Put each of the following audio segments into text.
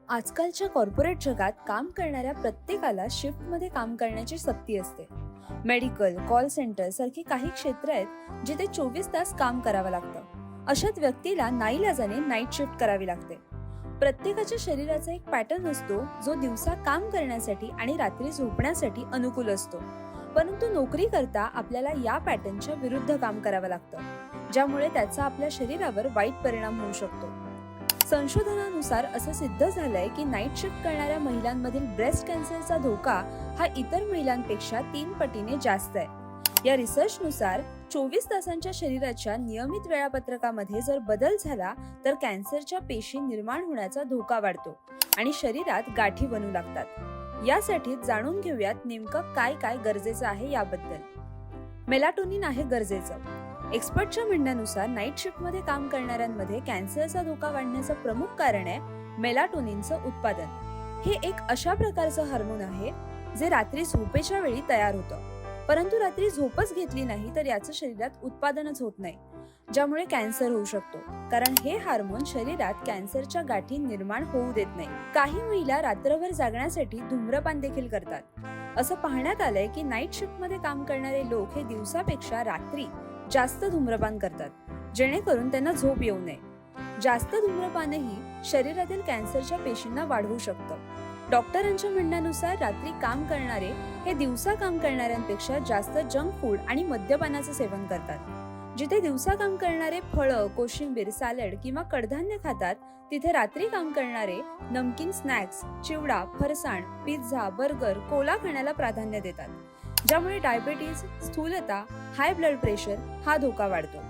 आजकालच्या कॉर्पोरेट जगात काम करणाऱ्या प्रत्येकाला शिफ्टमध्ये काम करण्याची सक्ती असते. मेडिकल, कॉल सेंटर सारखी काही क्षेत्र आहेत जिथे 24 तास काम करावं लागतं. अशात व्यक्तीला नाईलाजाने नाईट शिफ्ट करावी लागते. प्रत्येकाच्या शरीराचा एक पॅटर्न असतो जो दिवसा काम करण्यासाठी आणि रात्री झोपण्यासाठी अनुकूल असतो. परंतु नोकरी करता आपल्याला या पॅटर्नच्या विरुद्ध काम करावं लागतं, ज्यामुळे त्याचा आपल्या शरीरावर वाईट परिणाम होऊ शकतो. संशोधनानुसार असं सिद्ध झालंय की नाईट शिफ्ट करणाऱ्या महिलांमधील ब्रेस्ट कॅन्सरचा धोका हा इतर महिलांपेक्षा 3 पटीने जास्त आहे. या रिसर्चनुसार 24 तासांच्या शरीराच्या नियमित वेळापत्रकामध्ये जर बदल झाला तर कॅन्सरच्या पेशी निर्माण होण्याचा धोका वाढतो आणि शरीरात गाठी बनू लागतात. यासाठी जाणून घेऊयात नेमकं काय काय गरजेचं आहे याबद्दल. मेलाटोनिन आहे गरजेचं. एक्सपर्टच्या म्हणण्यानुसार नाईट शिफ्टमध्ये काम करणाऱ्यांमध्ये कॅन्सरचा धोका वाढण्याचं प्रमुख कारण आहे मेलाटोनिनचं उत्पादन. हे एक अशा प्रकारचं हार्मोन आहे जे रात्री झोपेच्या वेळी तयार होतं, परंतु रात्री झोपच घेतली नाही तर याचं शरीरात उत्पादनच होत नाही, ज्यामुळे कॅन्सर होऊ शकतो. कारण हे हार्मोन शरीरात कॅन्सरच्या गाठी निर्माण होऊ देत नाही. काही महिला रात्रभर जागण्यासाठी धूम्रपान देखील करतात. असं पाहण्यात आलंय की नाईट शिफ्टमध्ये काम करणारे लोक हे दिवसापेक्षा रात्री जास्त धूम्रपान करतात, जेणेकरून त्यांना झोप येऊ नये. जास्त धूम्रपानही शरीरातील कॅन्सरच्या पेशींना वाढवू शकतं. डॉक्टरांच्या म्हणण्यानुसार रात्री काम करणारे हे दिवसा काम करणाऱ्यांपेक्षा जास्त जंक फूड आणि मद्यपानाचं सेवन करतात. जिथे दिवसा काम करणारे फळं, कोशिंबीर, सॅलड किंवा कडधान्य खातात, तिथे रात्री काम करणारे नमकीन स्नॅक्स, चिवडा, फरसाण, पिझ्झा, बर्गर, कोला खाण्याला प्राधान्य देतात, ज्यामुळे डायबिटीज, स्थूलता, हाय ब्लड प्रेशर हा धोका वाढतो.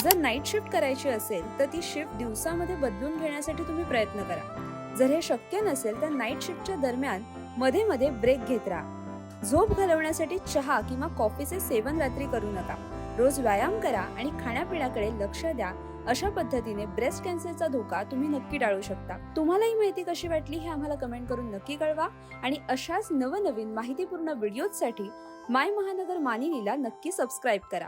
जर नाईट शिफ्ट करायची असेल तर ती शिफ्ट दिवसामध्ये बदलून घेण्यासाठी तुम्ही प्रयत्न करा. जर हे शक्य नसेल तर नाईट शिफ्टच्या दरम्यान मध्ये मध्ये ब्रेक घेत राहा. झोप घालवण्यासाठी चहा किंवा कॉफीचे सेवन रात्री करू नका. रोज व्यायाम करा आणि खाण्यापिण्याकडे लक्ष द्या. अशा पद्धतीने ब्रेस्ट कॅन्सरचा धोका तुम्ही नक्की टाळू शकता. तुम्हाला ही माहिती कशी वाटली हे आम्हाला कमेंट करून नक्की कळवा आणि अशाच नवनवीन माहितीपूर्ण व्हिडिओसाठी माय महानगर मानिनीला नक्की सबस्क्राईब करा.